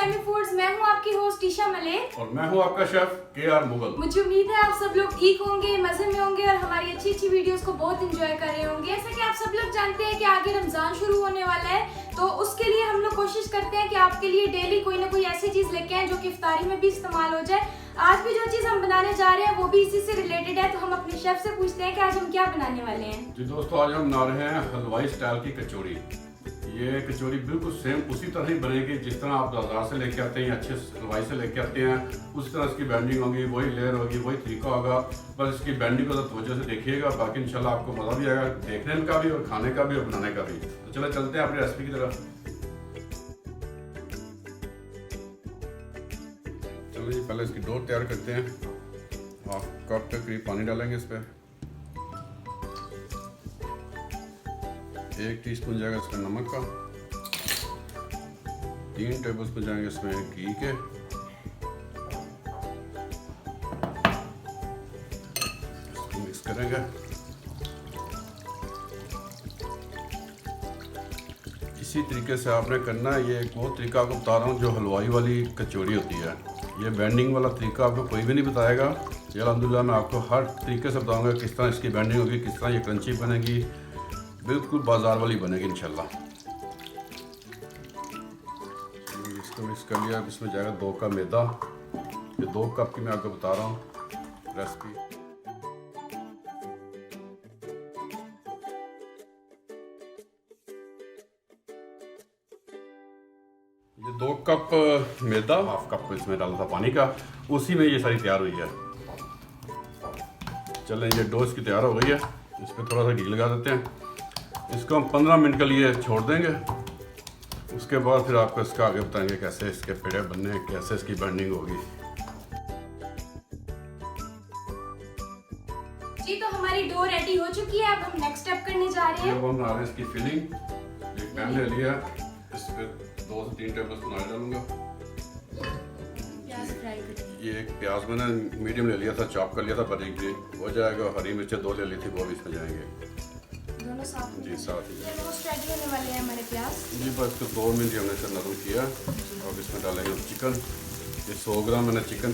Yummy foods. मैं हूं आपकी होस्ट ईशा मलिक और मैं हूं आपका शेफ KR मुगल। मुझे उम्मीद है आप सब लोग ठीक होंगे, मजे में होंगे और हमारी अच्छी अच्छी वीडियोस को बहुत एंजॉय कर रहे होंगे। जैसा कि आप सब लोग जानते हैं कि आगे रमजान शुरू होने वाला है, तो उसके लिए हम लोग कोशिश करते हैं कि आपके लिए डेली कोई ना कोई ऐसी चीज लेके आए जो कि इफ्तारी में भी इस्तेमाल हो जाए। आज भी जो चीज हम बनाने जा रहे हैं वो भी इसी से रिलेटेड है, तो हम अपने शेफ से पूछते हैं कि आज हम क्या बनाने वाले हैं। जी दोस्तों, आज हम बना रहे हैं हलवाई स्टाइल की कचौड़ी। ये कचौड़ी बिल्कुल सेम उसी तरह ही बनेगी जिस तरह आप बाजार से लेके आते हैं, अच्छे हलवाई से लेके आते हैं, उस तरह इसकी बैंडिंग होगी, वही लेयर होगी, वही तरीका होगा। बस इसकी बैंडिंग को तवज्जो से देखिएगा, बाकी इंशाल्लाह आपको मज़ा भी आएगा देखने का भी और खाने का भी और बनाने का भी। तो चलो चलते हैं अपनी रेसिपी की तरफ। चलो जी, पहले इसकी डो तैयार करते हैं। हाफ कप के करीब पानी डालेंगे इस पर। 1 टीस्पून जाएगा इसमें नमक का, 3 टेबलस्पून जाएंगे इसमें घी के, इसको मिक्स करेंगे। इसी तरीके से आपने करना है। ये एक वो तरीका आपको बता रहा हूँ जो हलवाई वाली कचौड़ी होती है। ये बैंडिंग वाला तरीका आपको कोई भी नहीं बताएगा। ये अल्हम्दुलिल्लाह मैं आपको हर तरीके से बताऊंगा किस तरह इसकी बैंडिंग होगी, किस तरह ये क्रंची बनेगी, बिल्कुल बाजार वाली बनेगी इंशाल्लाह। इसको मिक्स कर लिया। इसमें जाएगा 2 कप मैदा। ये 2 कप की मैं आपको बता रहा हूँ रेसिपी। ये 2 कप मैदा, हाफ कप इसमें डाला था पानी का, उसी में ये सारी तैयार हुई है। चलें, ये डो इसकी तैयार हो गई है। इस पर थोड़ा सा घी लगा देते हैं। इसको हम 15 मिनट के लिए छोड़ देंगे। उसके बाद फिर आपको इसका आगे बताएंगे कैसे इसके पेड़े बनने हैं, कैसे इसकी बैंडिंग होगी। जी, तो हमारी डो रेडी हो चुकी है। अब हम नेक्स्ट स्टेप करने जा रहे हैं। अब हम बना रहे हैं इसकी फिलिंग। एक पैन ले लिया, इस पर 2 से 3 टेबलस्पून ऑयल डालूंगा। प्याज फ्राई करेंगे। ये एक प्याज मैंने मीडियम ले लिया था, चॉप कर लिया था बारीक भी हो जाएगा। हरी मिर्चें 2 ले ली थी, वो भी इसमें जाएंगे दोनों साथ में। जी साथ ही। रोस्ट रेडी होने वाले हैं हमारे प्याज। जी बस इसको 2 मिनट हमने इसे नरम किया। अब इसमें डालेंगे चिकन। ये 100 ग्राम मैंने चिकन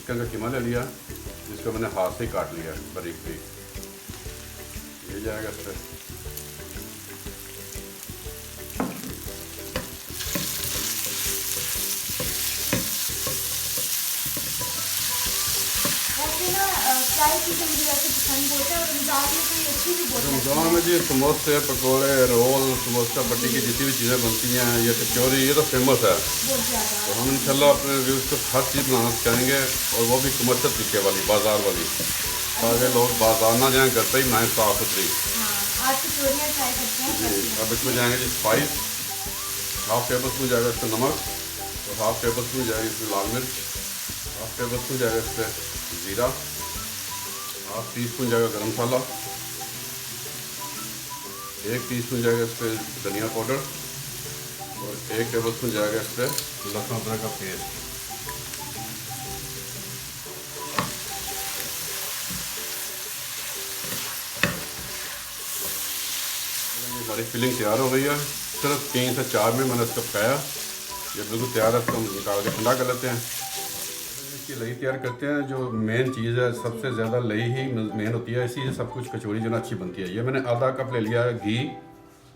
का कीमा ले लिया, जिसको मैंने हाथ से काट लिया बारीक भी। ये जाएगा इस पर। फ्राई चीज़ें मुझे वैसे पसंद बहुत है और रमज़ान में तो ये अच्छी भी बहुत लगती है। रमज़ान में जी समोसे, पकौड़े, रोल, समोसा पट्टी की जितनी भी चीज़ें बनती हैं, ये कचौरी, ये तो फेमस है। बहुत ज़्यादा। तो हम इंशाल्लाह अपने व्यूज़ को हर चीज़ बनाना सिखाएंगे, और वो भी कमर्शियल तरीके वाली, बाजार वाली, ताकि लोग बाजार ना जाएँ, घर पर ही बनाएँ साफ़ सुथरी। हाँ, आज कचौरियाँ ट्राई करते हैं। जी, अब इसमें जाएंगे जी स्पाइस। 1/2 टेबलस्पून जाएगा इस पर नमक, और 1/2 टेबलस्पून जाएगी इसमें लाल मिर्च, 1/2 टेबलस्पून जाएगा इस पर ज़ीरा, 1/2 टीस्पून जाएगा गरम मसाला, 1 टीस्पून जाएगा इस पर धनिया पाउडर, और 1 टेबलस्पून जाएगा इस पर लहसुन अदरक का पेस्ट। हमारी फिलिंग तैयार हो गई है। सिर्फ 3 से 4 मिनट मैंने इसको पकाया। ये बिल्कुल तैयार है। इसको हम निकाल के ठंडा कर लेते हैं। इसकी लई तैयार करते हैं। जो मेन चीज़ है, सबसे ज़्यादा लई ही मेन होती है, इसी से सब कुछ कचौड़ी जो ना अच्छी बनती है। ये मैंने आधा कप ले लिया है घी,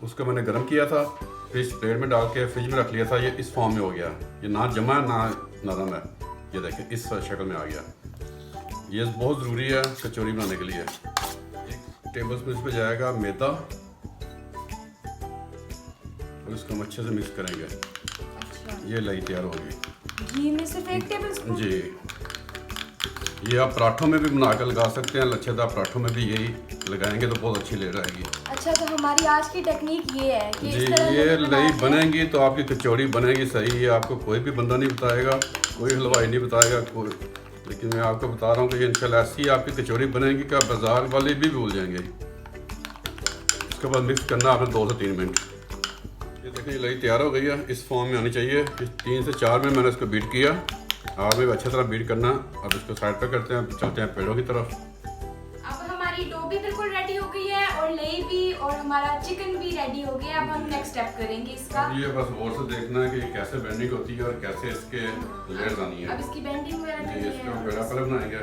उसको मैंने गर्म किया था, फिर इस प्लेट में डाल के फ्रिज में रख लिया था। ये इस फॉर्म में हो गया। ये ना जमा है ना नरम है। ये देखें इस शक्ल में आ गया। ये बहुत ज़रूरी है कचौड़ी बनाने के लिए। 1 टेबलस्पून इस पर जाएगा मैदा, और इसको हम अच्छे से मिक्स करेंगे। अच्छा। ये लई तैयार होगी। घी में सिर्फ 1 टेबलस्पून। जी, ये आप पराठों में भी बना कर लगा सकते हैं। लच्छेदार पराठों में भी यही लगाएंगे तो बहुत अच्छी ले रहेगी। अच्छा, तो हमारी आज की टेक्निक ये है कि जी, इस तरह ये से लई बनेगी तो आपकी कचौड़ी बनेगी सही। ये आपको कोई भी बंदा नहीं बताएगा, कोई हलवाई नहीं बताएगा कोई, लेकिन मैं आपको बता रहा हूँ कि इंशाल्लाह ऐसी आपकी कचौड़ी बनेगी कि बाजार वाले भी भूल जाएंगे। इसके बाद मिक्स करना आपने 2 से 3 मिनट। ये देखिए ये लई तैयार हो गई है। इस फॉर्म में आनी चाहिए। 3 से 4 मिनट मैंने इसको बीट किया। और में अच्छी तरह बीट करना। अब इसको साइड पे करते हैं, चलते हैं पेड़ों की तरफ। अब हमारी डो भी बिल्कुल रेडी हो गई है और लई भी और हमारा चिकन भी रेडी हो गया। अब हम नेक्स्ट स्टेप करेंगे इसका। ये बस और से देखना है कि कैसे बेंडिंग होती है और कैसे इसके लेयर्स आनी है। अब इसकी बेंडिंग वगैरह जी, करनी इसको है। पेड़ा पहले बनाएंगे।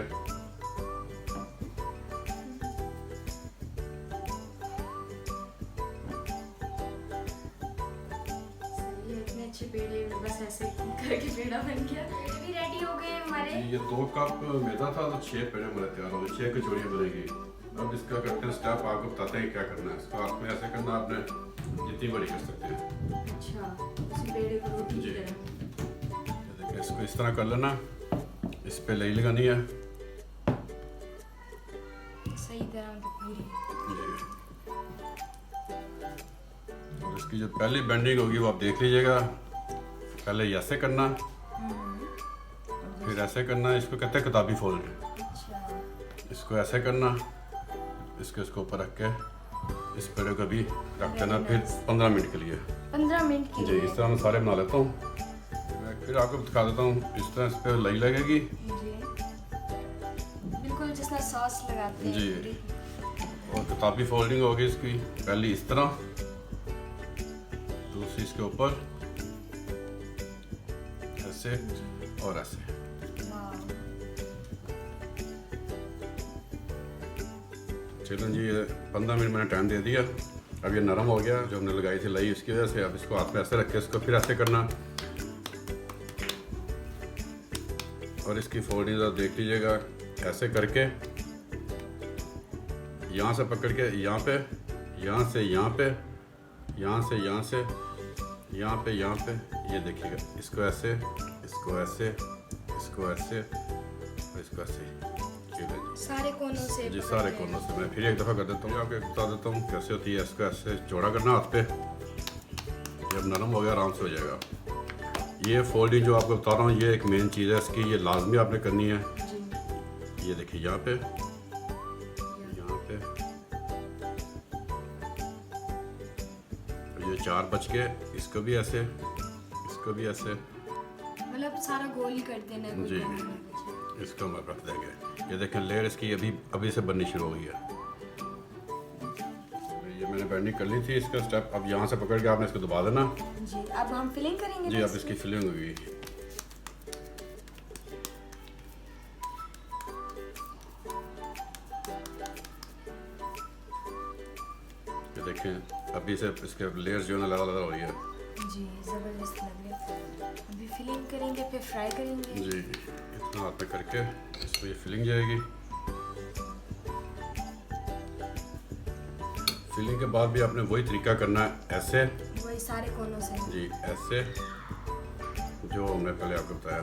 ये इतने अच्छे पेड़े बस ऐसे करके पेड़ा बन गया। पेड़े भी रेडी हो गए हमारे। जी, ये 2 कप मैदा था तो 6 पेड़े हमारे तैयार हो गए, 6 कचौड़ियाँ बनेगी। अब इसका करते हैं स्टेप, आपको बताते हैं क्या करना है। इसको आपने ऐसे करना, आपने जितनी बड़ी कर सकते हैं। अच्छा, इसी पेड़े को रोटी की जी। तरह। ये देखिए, इसको इस तरह कर लेना, इस पे लई लगानी है। सही तरह उनको पूरी। जी। और इसकी जो पहली बेंडिंग होगी वो आप देख लीजिएगा। पहले ये ऐसे करना, फिर ऐसे करना, इसको कहते हैं किताबी फोल्ड। अच्छा, इसको ऐसे करना, इसको इसको ऊपर रख के इस पेड़े को भी रख देना, फिर 15 मिनट के लिए। 15 मिनट के जी, लिए। इस तरह मैं सारे बना लेता हूँ। मैं फिर आपको दिखा देता हूँ। इस तरह इस पर लई लगेगी। जी, बिल्कुल जिस तरह सॉस लगाते हैं जी। पूरी। और किताबी फोल्डिंग होगी इसकी, पहली इस तरह, दूसरी इसके ऊपर ऐसे और ऐसे। वाह। चलो जी, ये 15 मिनट मैंने टाइम दे दिया। अब ये नरम हो गया जो हमने लगाई थी लई, इसकी वजह से। अब इसको हाथ में ऐसे रख के इसको फिर ऐसे करना, और इसकी फोल्डिंग आप देख लीजिएगा। ऐसे करके यहाँ से पकड़ के यहाँ पे, यहाँ से यहाँ पे, यहाँ से यहाँ से, यहाँ पे, यहाँ पे, ये देखिएगा। इसको ऐसे, इसको ऐसे, इसको ऐसे और इसको ऐसे। ये लीजिए। सारे कोनों से जी, पकड़ सारे के। कोनों से। मैं फिर एक दफ़ा कर देता हूँ, आपको बता देता हूँ कैसे होती है। इसको ऐसे चौड़ा करना हाथ पे, जब नरम हो गया आराम से हो जाएगा। ये फोल्डिंग जो आपको बता रहा हूँ, ये एक मेन चीज़ है इसकी, ये लाजमी आपने करनी है। जी। ये देखिए, यहाँ पे, यहाँ पे, ये 4 बच के, इसको भी ऐसे, इसको भी ऐसे। मतलब सारा गोल ही कर देना है। कोई जी। कोना नहीं बचा। इसको हम रख देंगे। ये देखें, लेयर इसकी अभी से बननी शुरू हो गई है। ये मैंने बेंडिंग कर ली थी। इसका स्टेप अब यहाँ से पकड़ के आपने इसको दबा देना। जी, अब हम फिलिंग करेंगे। जी, ना अब इसकी फिलिंग होगी। ये देखें, अभी से इसके लेयर्स जो है ना लगा लगा हो रही है। जी, जबरदस्त लग रहा है। अभी फिलिंग करेंगे, फिर फ्राई करेंगे। जी, इतना हाथ में करके इसको ये फिलिंग जाएगी। फिलिंग के बाद भी आपने वही तरीका करना है, ऐसे। वही सारे कोनों से। जी, ऐसे, जो हमने पहले आपको बताया।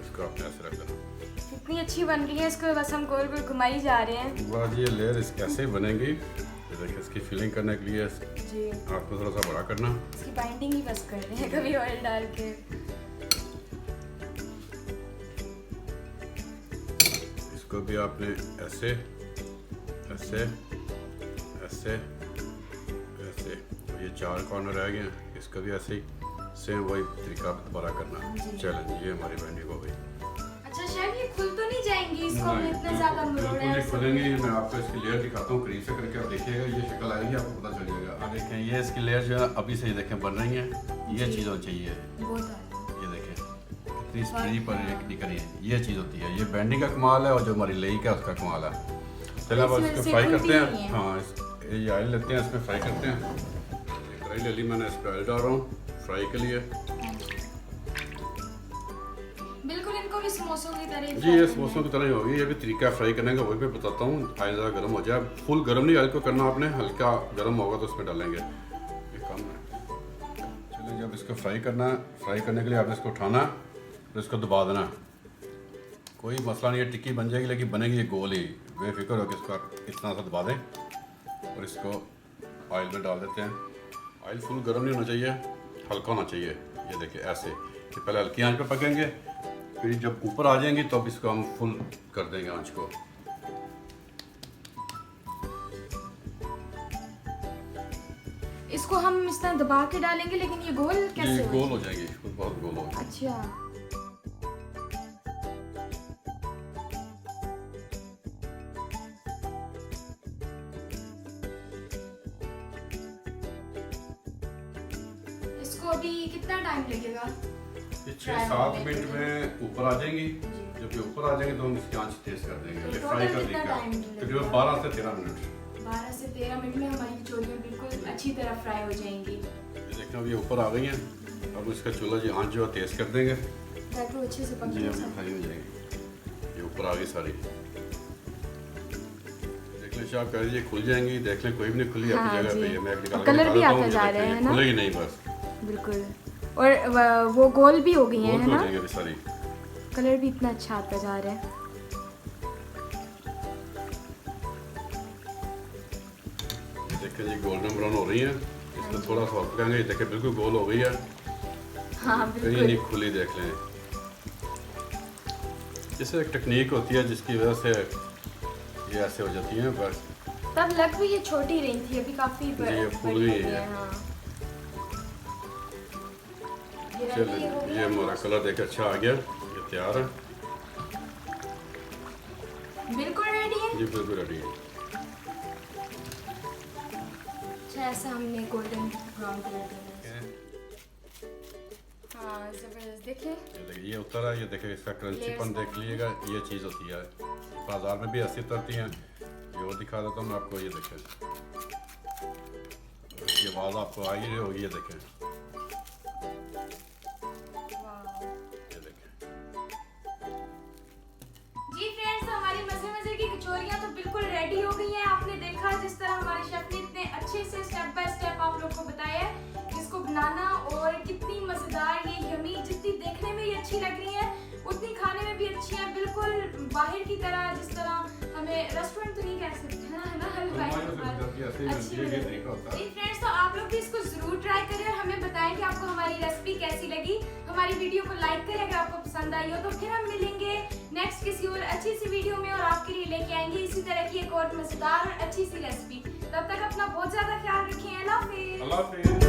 इसको आपने ऐसे रख देना। कितनी अच्छी बन रही है, इसको बस हम गोल गोल घुमाई जा रहे हैं। बाद ये लेयर इस कैसे बनेगी। ये देखिए, इसकी फिलिंग करने के लिए जी, आपको थोड़ा सा बड़ा करना। इसकी बाइंडिंग ही बस कर रहे हैं कभी ऑयल डाल के। इसको भी आपने ऐसे, ऐसे, ऐसे, ऐसे। तो ये 4 कॉर्नर रह गए हैं, इसको भी ऐसे ही सेम वही तरीका दोबारा करना। चलें, ये हमारी बेंडिंग हो गई। अच्छा शेफ, ये खुल तो नहीं जाएंगी? इसको हमने इतना ज्यादा मरोड़ा बिल्कुल है। नहीं खुलेंगे। मैं आपको इसकी लेयर दिखाता हूँ करीब से करके, आप देखिएगा। ये शक्ल आएगी, आपको पता चल जाएगा। आप देखें, ये इसकी लेयर जो है अभी से ही देखें बन रही है। ये चीज़ होनी चाहिए। बहुत है। ये देखें कितनी स्प्री पर निकल रही है। ये चीज़ होती है। ये बेंडिंग का कमाल है, और जो हमारी लेई का उसका कमाल है। चलो अब इसमें इसको से फ्राई खुलती करते हैं। नहीं है। हाँ, ये ऑयल लेते हैं, इसमें फ्राई करते हैं। कढ़ाई ले ली मैंने, इस पर ऑयल डाल रहा हूँ फ्राई के लिए। बिल्कुल इनको भी समोसों की तरह ही जी, फ्राई ये करना समोसों की तरह ही होगी। ये भी तरीका फ्राई करने का वही पे बताता हूँ। ऑयल ज़्यादा गर्म हो जाए, फुल गर्म नहीं ऑयल को करना आपने, हल्का गर्म होगा तो उसमें डालेंगे। ये कम है। चलिए, जब इसको फ्राई करना है, फ्राई करने के लिए आपने इसको उठाना है, तो इसको दबा देना। कोई मसला नहीं है, टिक्की बन जाएगी, लेकिन बनेगी ये गोल ही। बेफिक्र हो कि इसको आप इस तरह से दबा दें, और इसको ऑयल में डाल देते हैं। ऑयल फुल गर्म नहीं होना चाहिए, हल्का होना चाहिए। ये देखिए ऐसे कि पहले हल्की आंच पे पकेंगे, फिर जब ऊपर आ जाएंगी तो अब इसको हम फुल कर देंगे आंच को। इसको हम इस तरह दबा के डालेंगे, लेकिन ये गोल कैसे ये होगी? गोल हो जाएगी, खुद बहुत गोल हो जाएगी। अच्छा, इसको अभी कितना टाइम लगेगा? ये 6-7 मिनट में ऊपर आ जाएंगी। जब ये ऊपर आ जाएंगे तो हम इसकी आंच तेज कर देंगे। ये फ्राई कर देंगे तकरीबन 12 से 13 मिनट। 12 से 13 मिनट में हमारी कचौरियाँ बिल्कुल अच्छी तरह फ्राई हो जाएंगी। ये देखना, अब ये ऊपर आ गई हैं। अब इसका चूल्हा जी आंच जो है तेज कर देंगे ताकि वो अच्छे से पक जी, जाए। अब फ्राई हो जाएगी। ये ऊपर आ गई सारी। देख लें आप कह दीजिए खुल जाएंगी, देख लें कोई भी नहीं खुली हाँ अपनी जगह जी। पे। ये मैं निकाल के कलर भी दिखा आता देता हूँ, जा ये रहे देखिए, हैं ना? खुलेगी नहीं बस। बिल्कुल, और वो गोल भी हो गई हैं, है गोल हो ना? जाएंगे अभी सारी। कलर भी इतना अच्छा आता जा रहा है। ये देखिए जी गोल्डन ब्राउन हो रही है। इसको थोड़ा सा और पकाएंगे। ये देखिए बिल्कुल गोल हो गई है। हाँ कहीं बिल्कुल। नहीं खुली, देख लें। जैसे एक टेक्निक होती है जिसकी वजह से ये ऐसे हो जाती हैं, बस तब लग भी ये छोटी रही थी, अभी काफी ये बड़ी फूल हो गई गई है। है। हाँ, ये चलिए ready हो गई ये है। हमारा कलर देख अच्छा आ गया, ये तैयार है बिल्कुल रेडी है। जी, बिल्कुल रेडी है। अच्छा, ऐसा हमने गोल्डन ब्राउन कलर देना है। हाँ जबरदस्त, देखिए ये देखिए ये उतर है। ये देखिए इसका क्रंचीपन देख लीजिएगा, ये चीज़ होती है। बाजार में भी ऐसी उतरती हैं। ये और दिखा देता हूँ मैं आपको। ये देखें, इसकी आवाज़ आपको आ ही रही होगी। ये देखें, ये देखें। जी फ्रेंड्स, हमारी मजे मजे की कचौरियाँ तो बिल्कुल रेडी हो गई हैं। आपने देखा जिस तरह हमारे शेफ ने इतने अच्छे से स्टेप बाय स्टेप आप लोग को बताया है इसको बनाना, और कितनी मजेदार ये यमी, जितनी देखने में ये अच्छी लग रही है उतनी खाने में भी अच्छी है। बिल्कुल बाहर की तरह, जिस तरह हमें रेस्टोरेंट तो नहीं कह सकते है ना, अच्छी ये तरीका होता है। जी फ्रेंड्स, तो आप लोग भी इसको जरूर ट्राई करें और हमें बताएं कि आपको हमारी रेसिपी कैसी लगी। हमारी वीडियो को लाइक करें अगर आपको पसंद आई हो। तो फिर हम मिलेंगे नेक्स्ट किसी और अच्छी सी वीडियो में, और आपके लिए लेके आएंगे इसी तरह की एक और मजेदार और अच्छी सी रेसिपी। तब तक अपना बहुत ज्यादा ख्याल रखें। अल्लाह हाफिज़। अल्लाह हाफिज़।